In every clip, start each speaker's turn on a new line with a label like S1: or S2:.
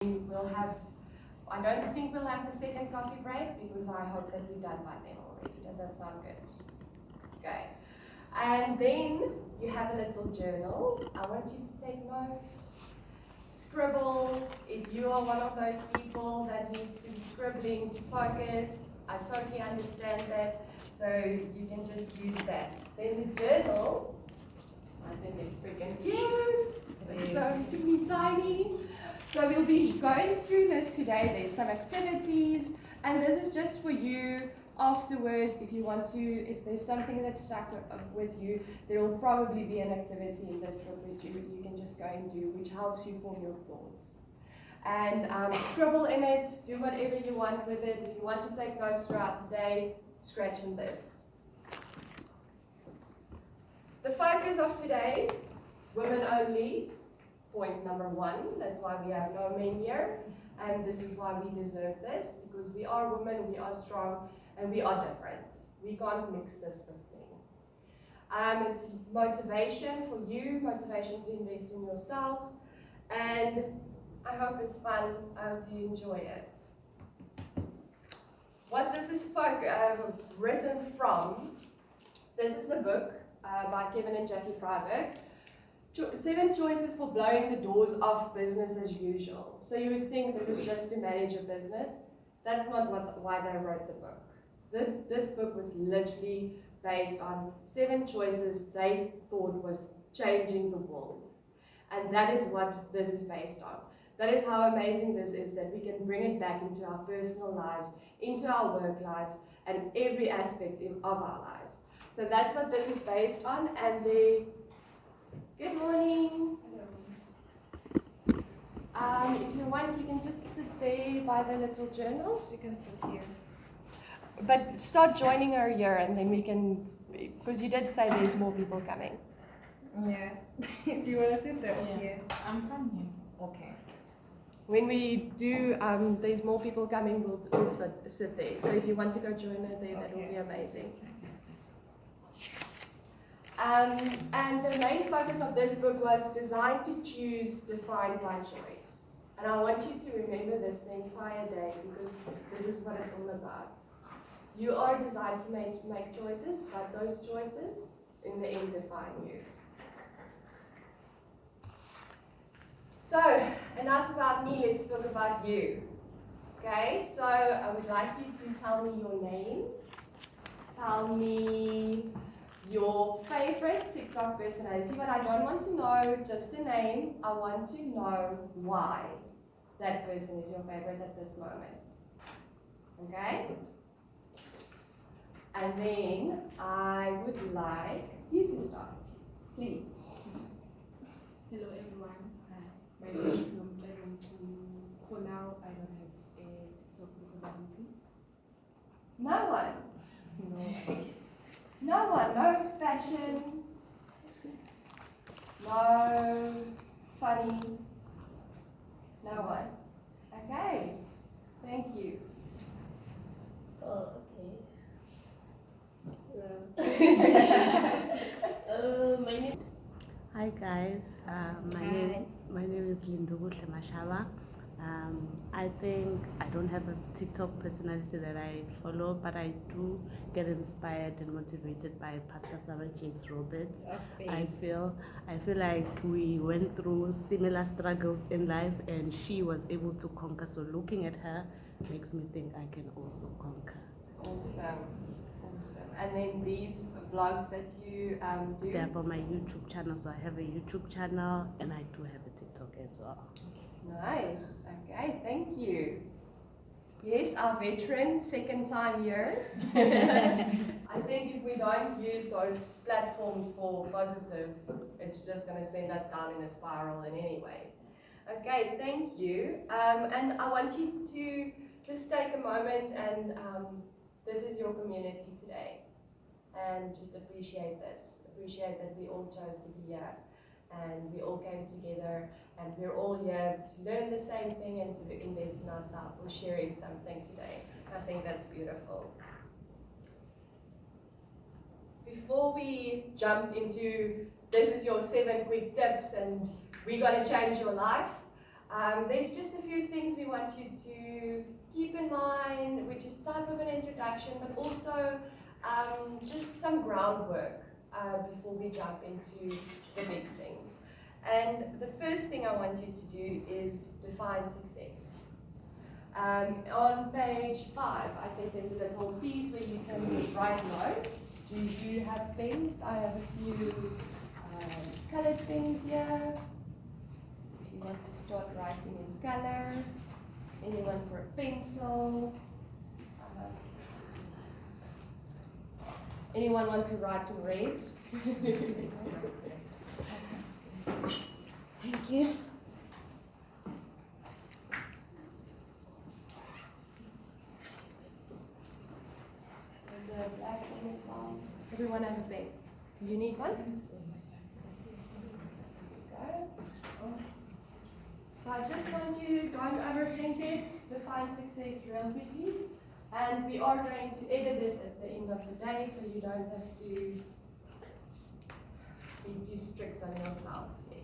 S1: We'll have, I don't think we'll have the second coffee break because I hope that we're done by then already. Does that sound good? Okay. And then you have a little journal. I want you to take notes, scribble. If you are one of those people that needs to be scribbling to focus, I totally understand that. So you can just use that. Then the journal, I think it's freaking cute. It's so teeny tiny. So we'll be going through this today. There's some activities, and this is just for you afterwards. If you want to, if there's something that's stuck with you, there will probably be an activity in this book that you can just go and do, which helps you form your thoughts. And scribble in it, do whatever you want with it. If you want to take notes throughout the day, scratch in this. The focus of today, women only. Point number 1, that's why we have no men here, and this is why we deserve this, because we are women, we are strong, and we are different. We can't mix this with men. It's motivation for you, motivation to invest in yourself, and I hope it's fun, I hope you enjoy it. What this is written from, this is the book by Kevin and Jackie Freiberg. 7 choices for blowing the doors off business as usual. So you would think this is just to manage a business. That's not why they wrote the book. This book was literally based on 7 choices they thought was changing the world. And that is what this is based on. That is how amazing this is, that we can bring it back into our personal lives, into our work lives, and every aspect of our lives. So that's what this is based on, and good morning. Hello. If you want, you can just sit there by the little journal.
S2: You can sit here.
S1: But start joining her here, and then we can, because you did say there's more people coming.
S2: Yeah. Do you want to sit there?
S3: Yeah. I'm from here.
S2: Okay.
S1: When we do, there's more people coming, we'll sit there. So if you want to go join her there, that will be amazing. And the main focus of this book was designed to choose, defined by choice. And I want you to remember this the entire day, because this is what it's all about. You are designed to make choices, but those choices, in the end, define you. So, enough about me, let's talk about you. Okay, so I would like you to tell me your name. Tell me your favorite TikTok personality, but I don't want to know just a name. I want to know why that person is your favorite at this moment. Okay? And then I would like you to start, please.
S3: Hello everyone. My name is Nomberu. For now, I don't have a TikTok personality.
S1: No one? No one, no fashion, no funny, no one. Okay, thank you.
S4: Oh, okay. My name is...
S5: Hi guys, my name is Lindugu Mashaba. I think I don't have a TikTok personality that I follow, but I do get inspired and motivated by Pastor Sarah Jakes Roberts.
S2: Okay.
S5: I feel like we went through similar struggles in life, and she was able to conquer. So looking at her makes me think I can also conquer.
S1: Awesome. And then these vlogs that you do?
S5: They're for my YouTube channel, so I have a YouTube channel and I do have a TikTok as well.
S1: Nice. Okay, thank you. Yes, our veteran, second time here. I think if we don't use those platforms for positive, it's just going to send us down in a spiral in any way. Okay, thank you. And I want you to just take a moment, and this is your community today. And just appreciate this. Appreciate that we all chose to be here. And we all came together, and we're all here to learn the same thing and to invest in ourselves. We're sharing something today. I think that's beautiful. Before we jump into this is your 7 quick tips and we're going to change your life, There's just a few things we want you to keep in mind, which is type of an introduction, but also just some groundwork before we jump into the big things. And the first thing I want you to do is define success. On page 5, I think there's a little piece where you can write notes. Do you have pens? I have a few colored pens here. If you want to start writing in color. Anyone for a pencil? Anyone want to write in red?
S2: Thank you.
S1: There's a black pen as well. Everyone have a pen. You need one? Go. So I just want you, don't overthink it, define success real quickly. And we are going to edit it at the end of the day, so you don't have to be too strict on yourself yet.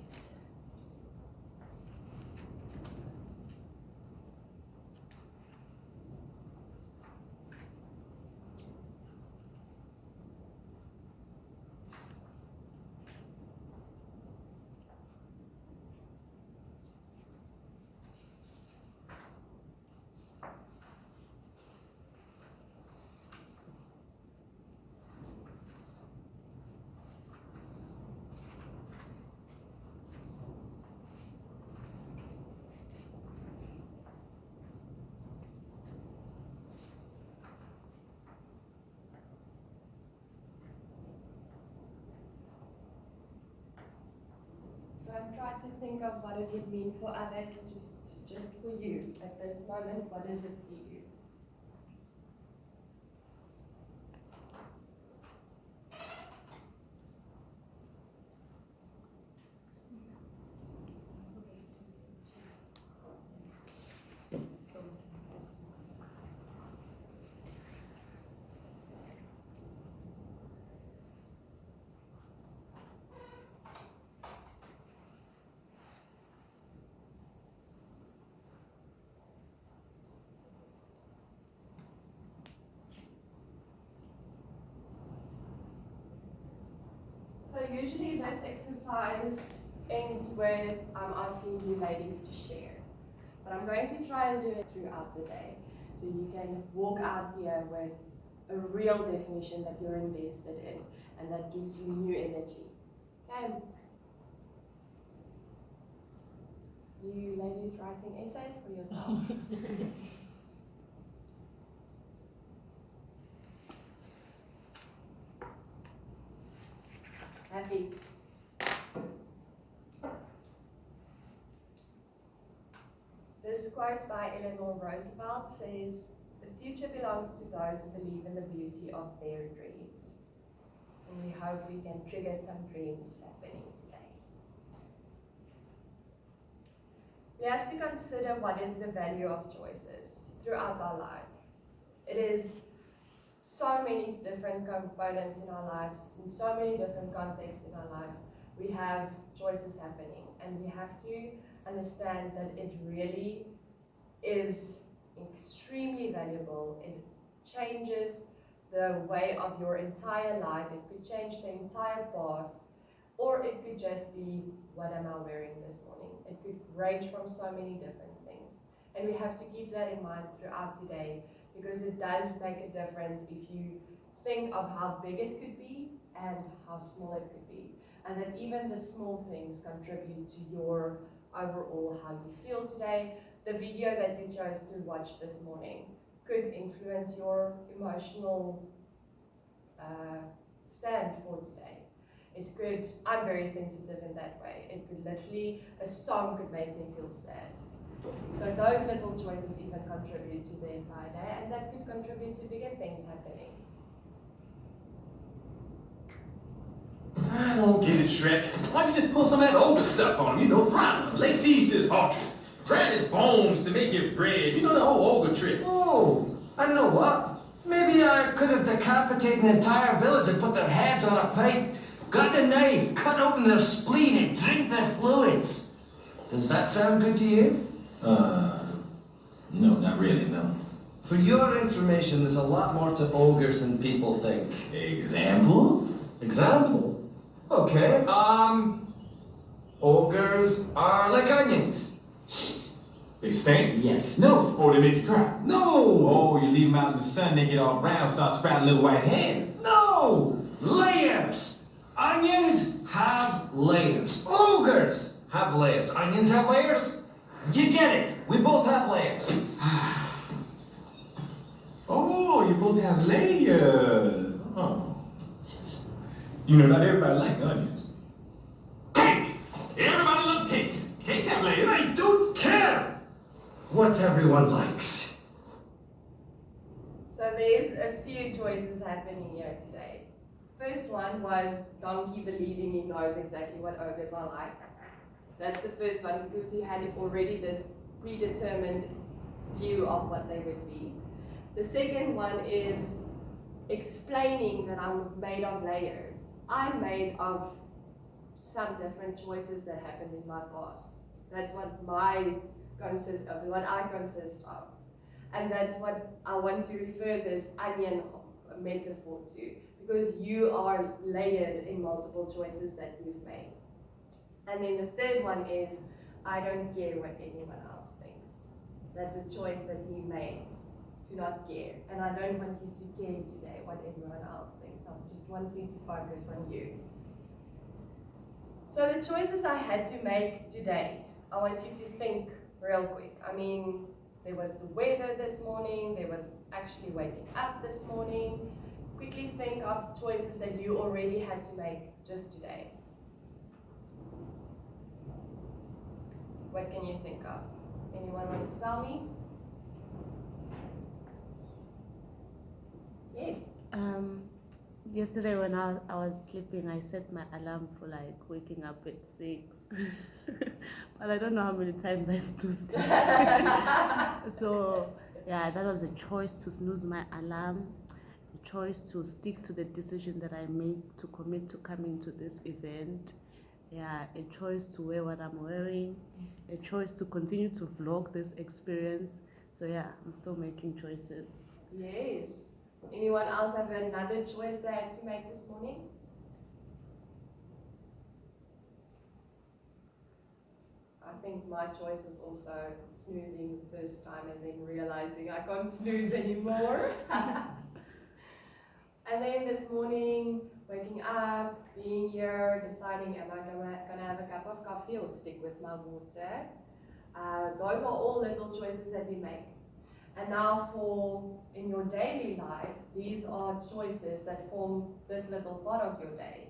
S1: I've tried to think of what it would mean for others, just for you at this moment. What is it for you? So usually this exercise ends with asking you ladies to share. But I'm going to try and do it throughout the day. So you can walk out here with a real definition that you're invested in and that gives you new energy. Okay? You ladies writing essays for yourself. Happy. This quote by Eleanor Roosevelt says, "The future belongs to those who believe in the beauty of their dreams." And we hope we can trigger some dreams happening today. We have to consider what is the value of choices throughout our life. It is so many different components in our lives, in so many different contexts in our lives. We have choices happening, and we have to understand that it really is extremely valuable. It changes the way of your entire life. It could change the entire path, or it could just be, what am I wearing this morning? It could range from so many different things. And we have to keep that in mind throughout today, because it does make a difference if you think of how big it could be and how small it could be. And that even the small things contribute to your overall how you feel today. The video that you chose to watch this morning could influence your emotional stand for today. It could, I'm very sensitive in that way. It could literally, a song could make me feel sad. So those little choices even contribute to the entire day, and that could contribute to bigger things happening.
S6: I don't get it, Shrek. Why don't you just pull some of that older stuff on him? You know, throttle him, lay siege to his fortress, grab his bones to make him bread. You know the whole ogre trick.
S7: Oh, I know what. Maybe I could have decapitated an entire village and put their heads on a pike, got the knife, cut open their spleen and drink their fluids. Does that sound good to you?
S6: No, not really, no.
S7: For your information, there's a lot more to ogres than people think.
S6: Example?
S7: Example? Okay, ogres are like onions.
S6: They stink?
S7: Yes.
S6: No. Oh, they make you cry?
S7: No!
S6: Oh, you leave them out in the sun, they get all brown, start sprouting little white hairs.
S7: No! Layers! Onions have layers. Ogres have layers. Onions have layers? You get it. We both have layers.
S6: Oh, you both have layers. Oh. You know, not everybody likes onions. Cake! Everybody loves cakes. Cakes have layers.
S7: I don't care what everyone likes.
S1: So there's a few choices happening here today. First one was Donkey believing he knows exactly what ogres are like. That's the first one because he had already this predetermined view of what they would be. The second one is explaining that I'm made of layers. I'm made of some different choices that happened in my past. That's what I consist of. And that's what I want to refer this onion metaphor to, because you are layered in multiple choices that you've made. And then the third one is, I don't care what anyone else thinks. That's a choice that you made, to not care. And I don't want you to care today what everyone else thinks. I just want you to focus on you. So the choices I had to make today, I want you to think real quick. I mean, there was the weather this morning, there was actually waking up this morning. Quickly think of choices that you already had to make just today. What can you think of? Anyone want to tell me? Yes.
S5: Yesterday when I was sleeping, I set my alarm for like waking up at 6. But I don't know how many times I snoozed it. So yeah, that was a choice to snooze my alarm, a choice to stick to the decision that I made to commit to coming to this event. Yeah, a choice to wear what I'm wearing, a choice to continue to vlog this experience. So yeah, I'm still making choices.
S1: Yes. Anyone else have another choice they had to make this morning? I think my choice was also snoozing the first time and then realizing I can't snooze anymore. And then this morning, waking up, being here, deciding am I gonna have a cup of coffee or stick with my water. Those are all little choices that we make. And now in your daily life, these are choices that form this little part of your day.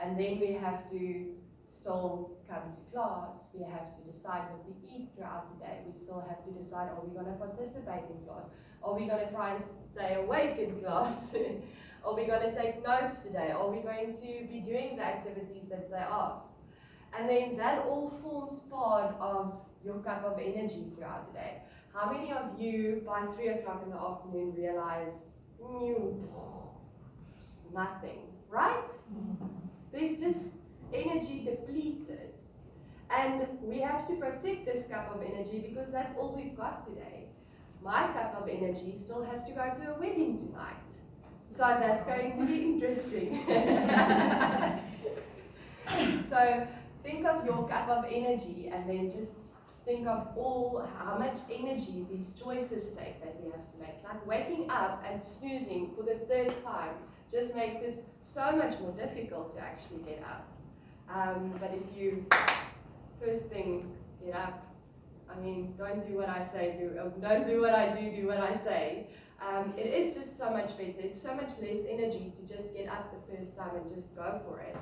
S1: And then we have to still come to class, we have to decide what we eat throughout the day, we still have to decide, are we going to participate in class, are we going to try and stay awake in class, are we going to take notes today, are we going to be doing the activities that they ask. And then that all forms part of your cup of energy throughout the day. How many of you by 3 o'clock in the afternoon realize, just nothing, right? There's just energy depleted. And we have to protect this cup of energy because that's all we've got today. My cup of energy still has to go to a wedding tonight. So that's going to be interesting. So think of your cup of energy and then just think of how much energy these choices take that we have to make. Like waking up and snoozing for the 3rd time just makes it so much more difficult to actually get up. But if you, first thing, get up, I mean, don't do what I say, don't do what I do what I say. It is just so much better. It's so much less energy to just get up the first time and just go for it.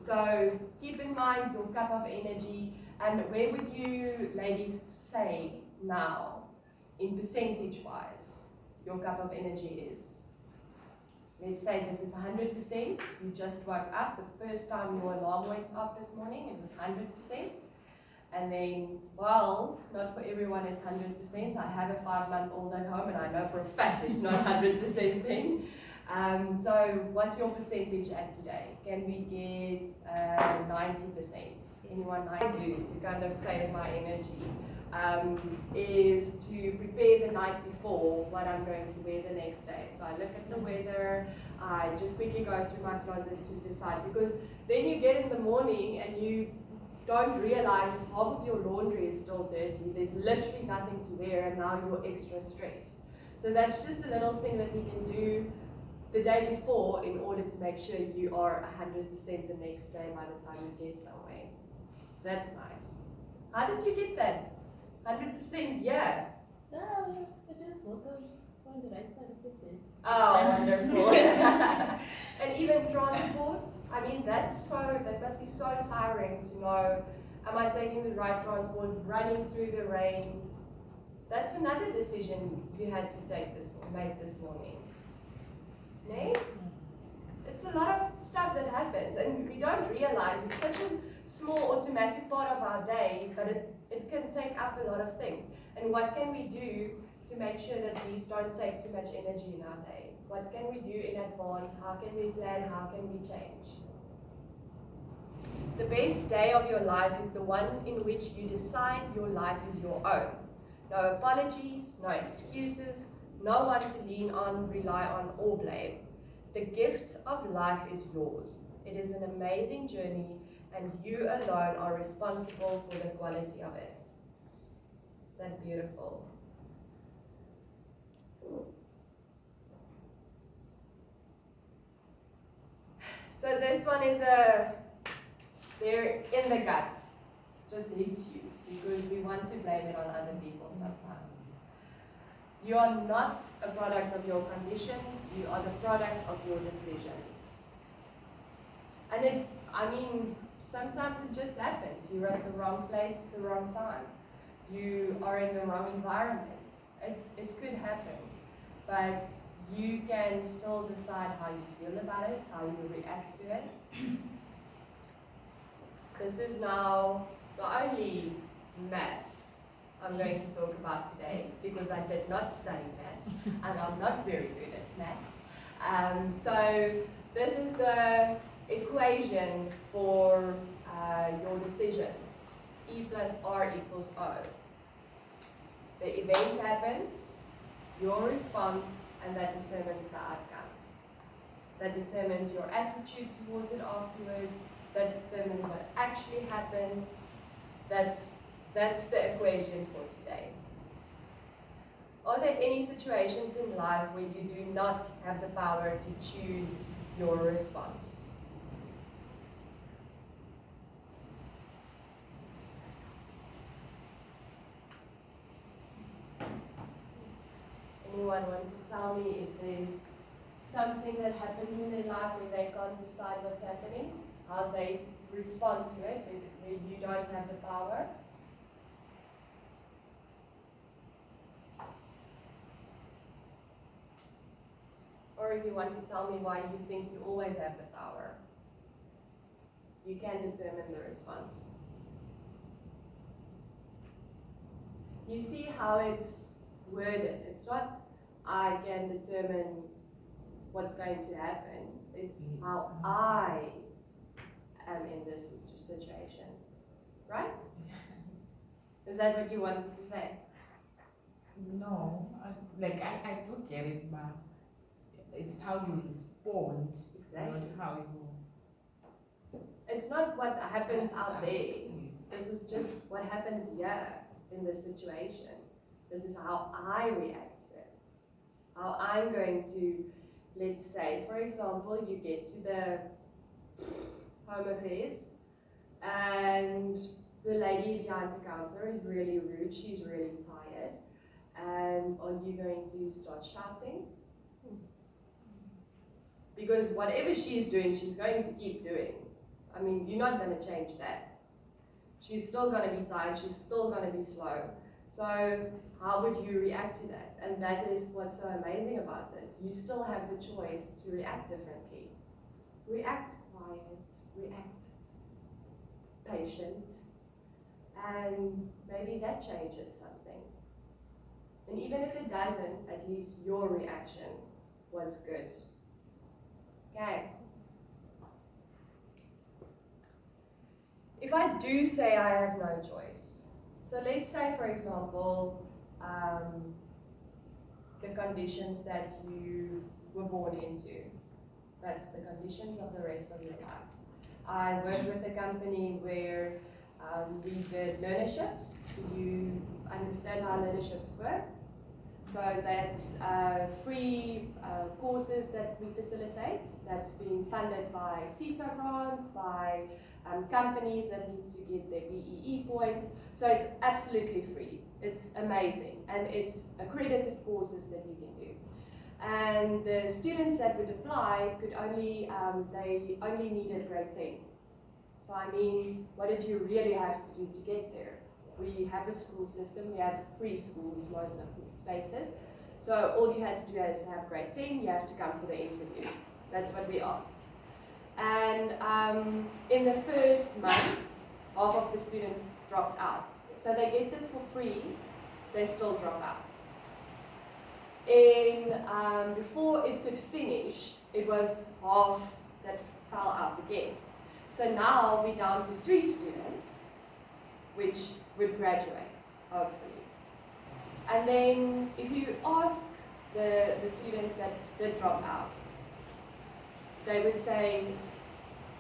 S1: So keep in mind your cup of energy, and where would you ladies say now, in percentage-wise, your cup of energy is? Let's say this is 100%, you just woke up, the first time your alarm went off this morning, it was 100%. And then, well, not for everyone it's 100%. I have a 5-month-old at home and I know for a fact it's not 100% thing. So what's your percentage at today? Can we get 90%? anyone I do to kind of save my energy is to prepare the night before what I'm going to wear the next day. So I look at the weather, I just quickly go through my closet to decide, because then you get in the morning and you don't realize half of your laundry is still dirty, there's literally nothing to wear, and now you're extra stressed. So that's just a little thing that we can do the day before in order to make sure you are 100% the next day by the time you get somewhere. That's nice. How did you get that? 100%, yeah.
S4: No, I just woke up on the right side of the bed.
S1: Oh, wonderful. And even transport, I mean, that must be so tiring to know, am I taking the right transport, running through the rain? That's another decision you had to make this morning. No? It's a lot of stuff that happens, and we don't realize it's such a small automatic part of our day, but it can take up a lot of things. And what can we do to make sure that these don't take too much energy in our day? What can we do in advance? How can we plan? How can we change? The best day of your life is the one in which you decide your life is your own. No apologies, no excuses, no one to lean on, rely on, or blame. The gift of life is yours. It is an amazing journey, and you alone are responsible for the quality of it. Is that beautiful? So this one is they're in the gut, just hits you, because we want to blame it on other people sometimes. You are not a product of your conditions, you are the product of your decisions. And sometimes it just happens. You're at the wrong place at the wrong time. You are in the wrong environment. It could happen, but you can still decide how you feel about it, how you react to it. This is now the only maths I'm going to talk about today, because I did not study maths and I'm not very good at maths. So this is the equation for your decisions. E plus R equals O. The event happens, your response, and that determines the outcome. That determines your attitude towards it afterwards. That determines what actually happens. That's the equation for today. Are there any situations in life where you do not have the power to choose your response? Anyone want to tell me if there's something that happens in their life where they can't decide what's happening, how they respond to it, where you don't have the power? Or if you want to tell me why you think you always have the power, you can determine the response. You see how it's worded. It's not, I can determine what's going to happen. It's how I am in this situation. Right? Is that what you wanted to say?
S8: No, I do get it, but it's how you respond,
S1: Exactly.
S8: not how you.
S1: It's not what happens out there. This is just what happens here in this situation. This is how I react to it. How I'm going to, let's say, for example, you get to the home affairs and the lady behind the counter is really rude, she's really tired. And are you going to start shouting? Because whatever she's doing, she's going to keep doing. I mean, you're not going to change that. She's still going to be tired, she's still going to be slow. So how would you react to that? And that is what's so amazing about this. You still have the choice to react differently. React quiet, react patient, and maybe that changes something. And even if it doesn't, at least your reaction was good. Okay. if I do say I have no choice, so let's say, for example, the conditions that you were born into, that's the conditions of the rest of your life. I worked with a company where we did learnerships. You understand how learnerships work. So that's free courses that we facilitate. That's being funded by CETA grants, by companies that need to get their BEE points. So it's absolutely free. It's amazing. And it's accredited courses that you can do. And the students that would apply could only, they only needed grade 10. So I mean, what did you really have to do to get there? We have a school system, we have free schools, most of the spaces. So all you had to do is have grade 10, you have to come for the interview. That's what we asked. And in the first month, half of the students dropped out. So they get this for free, they still drop out. Before it could finish, it was half that fell out again. So now we're down to 3 students, which would graduate, hopefully. And then if you ask the students that did drop out, they would say,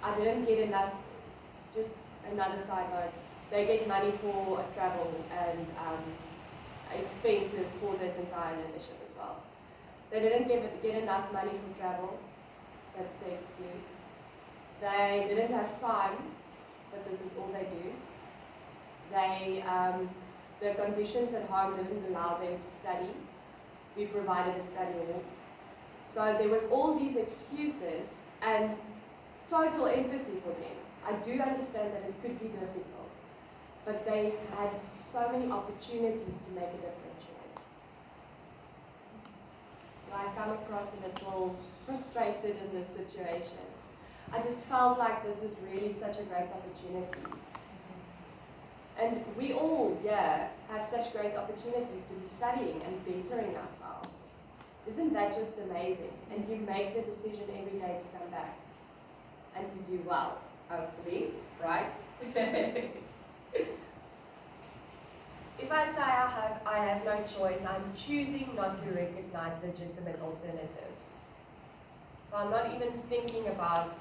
S1: I didn't get enough, just another side note, they get money for travel and expenses for this entire leadership as well. They didn't get enough money for travel, that's the excuse. They didn't have time, but this is all they do. The conditions at home didn't allow them to study. We provided a study hall. So there was all these excuses and total empathy for them. I do understand that it could be difficult, but they had so many opportunities to make a different choice. So I come across a little frustrated in this situation. I just felt like this is really such a great opportunity. And we all, have such great opportunities to be studying and bettering ourselves. Isn't that just amazing? And you make the decision every day to come back and to do well, hopefully, right? If I say I have no choice, I'm choosing not to recognize legitimate alternatives. So I'm not even thinking about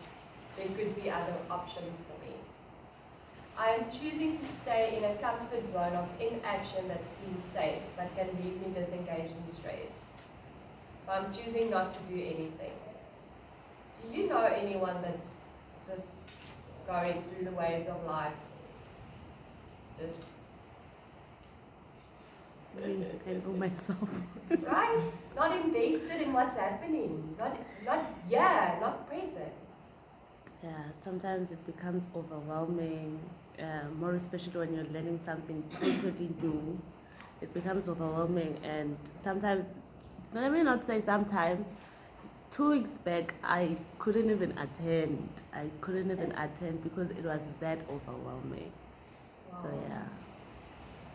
S1: there could be other options for me. I am choosing to stay in a comfort zone of inaction that seems safe but can leave me disengaged and stressed. So I'm choosing not to do anything. Do you know anyone that's just going through the waves of life? Just
S5: I know myself.
S1: right? Not invested in what's happening. Not present.
S5: Yeah, sometimes it becomes overwhelming, more especially when you're learning something totally new. It becomes overwhelming, and sometimes, let me not say sometimes, 2 weeks back, I couldn't even attend. Because it was that overwhelming.
S1: Wow.
S5: So, yeah.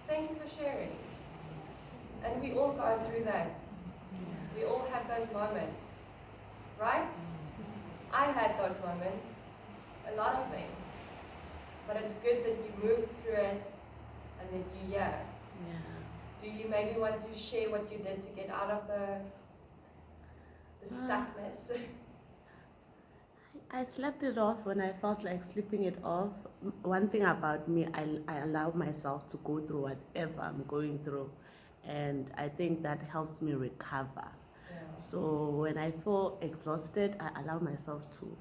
S1: Thank you for sharing. And we all go through that. We all have those moments, right? I had those moments, a lot of them. But it's good that you moved through it and that you,
S5: Yeah.
S1: Do you maybe want to share what you did to get out of the stuckness?
S5: I slept it off when I felt like sleeping it off. One thing about me, I allow myself to go through whatever I'm going through. And I think that helps me recover.
S1: Yeah.
S5: So when I feel exhausted, I allow myself to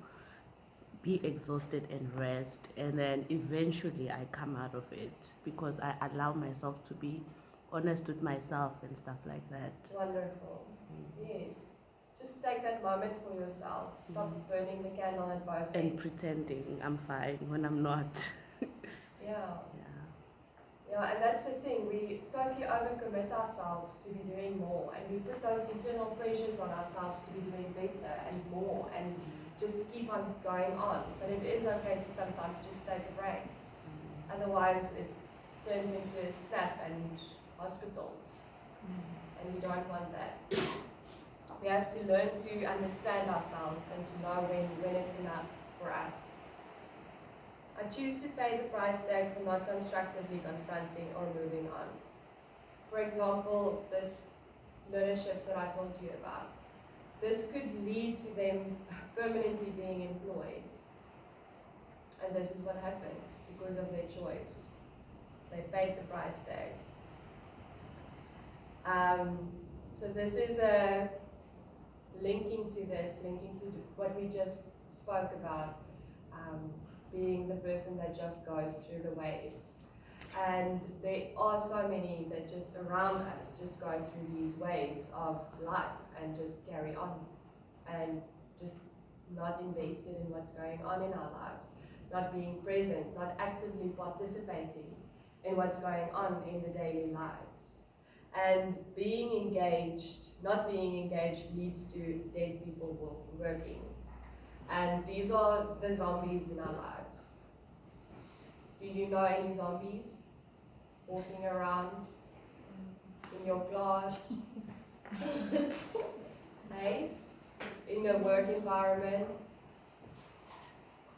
S5: be exhausted and rest. And then eventually I come out of it because I allow myself to be honest with myself and stuff like that.
S1: Wonderful. Yes. Just take that moment for yourself. Stop burning the candle at both ends.
S5: And pretending I'm fine when I'm not.
S1: Yeah. Yeah, and that's the thing. We totally overcommit ourselves to be doing more, and we put those internal pressures on ourselves to be doing better and more, and just keep on going on. But it is okay to sometimes just take a break. Otherwise, it turns into a snap and hospitals, and we don't want that. We have to learn to understand ourselves and to know when it's enough for us. I choose to pay the price tag for not constructively confronting or moving on. For example, this learnerships that I told you about. This could lead to them permanently being employed. And this is what happened because of their choice. They paid the price tag. So this is a linking to what we just spoke about, being the person that just goes through the waves. And there are so many that just around us just go through these waves of life and just carry on and just not invested in what's going on in our lives, not being present, not actively participating in what's going on in the daily lives. And being engaged, not being engaged leads to dead people working. And these are the zombies in our lives. Do you know any zombies walking around in your class? Hey? In your work environment?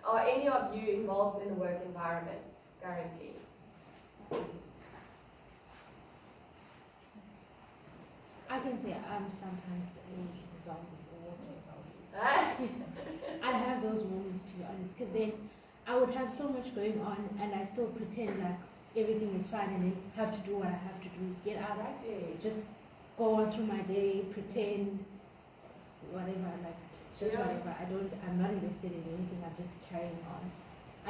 S1: Are any of you involved in the work environment currently?
S3: I can say I'm sometimes a zombie or walking zombie. I have those moments, to be honest, because then I would have so much going on and I still pretend like everything is fine and then have to do what I have to do, get up,
S1: Exactly.
S3: just go on through my day, pretend whatever, like just whatever. I'm not invested in anything, I'm just carrying on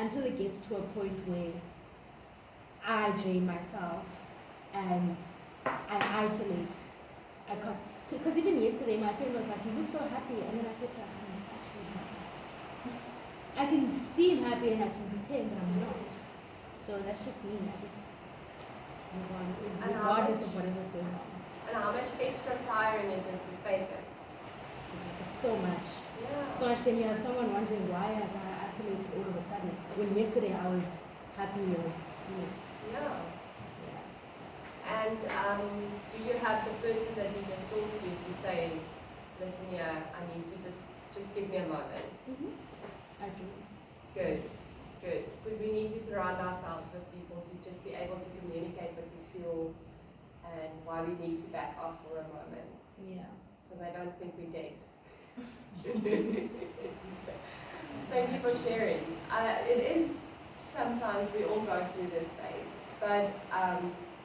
S3: until it gets to a point where I drain myself and I isolate. Because even yesterday my friend was like, you look so happy, and then I said to her, I'm actually happy. I can see him happy and I can pretend, but I'm not. So that's just me. I just move on, regardless of whatever's going on.
S1: And how much extra tiring is it to fake it?
S3: It's so much.
S1: Yeah.
S3: So much then you have someone wondering why have I isolated all of a sudden. When yesterday I was happy, I was,
S1: Yeah. And do you have the person that you can talk to say, listen here, I need to just give me a moment?
S3: I do.
S1: Good. Because we need to surround ourselves with people to just be able to communicate what we feel and why we need to back off for a moment.
S3: Yeah.
S1: So they don't think we're dead. Thank you for sharing. It is sometimes we all go through this phase, but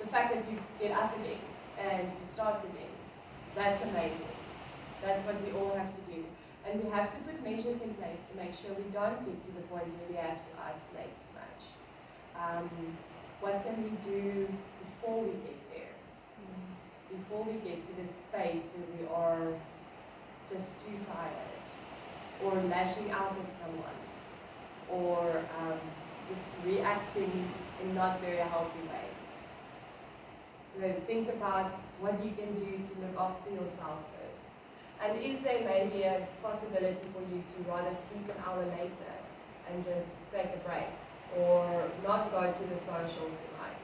S1: the fact that you get up again and you start again, that's amazing. That's what we all have to do. And we have to put measures in place to make sure we don't get to the point where we have to isolate too much. What can we do before we get there? Before we get to this space where we are just too tired, or lashing out at someone, or just reacting in not very healthy ways. So think about what you can do to look after yourself first. And is there maybe a possibility for you to rather sleep an hour later and just take a break, or not go to the social tonight,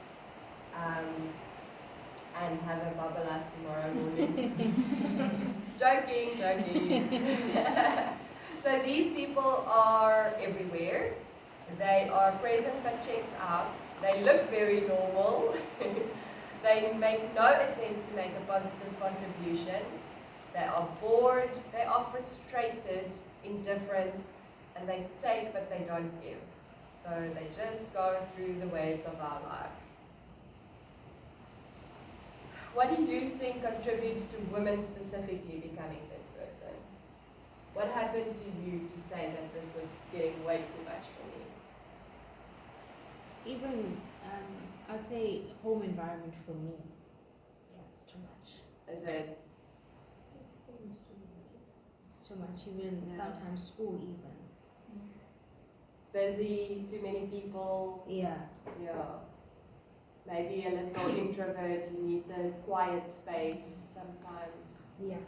S1: and have a babalas tomorrow morning? Joking. So these people are everywhere. They are present but checked out. They look very normal. They make no attempt to make a positive contribution. They are bored, they are frustrated, indifferent, and they take but they don't give. So they just go through the waves of our life. What do you think contributes to women specifically becoming this person? What happened to you to say that this was getting way too much for me?
S3: Even, I'd say home environment for me. Yeah, it's too much.
S1: Is it?
S3: It's too much, even sometimes school even.
S1: Busy, too many people?
S3: Yeah.
S1: Maybe a little introvert, you need the quiet space sometimes.
S3: Yeah.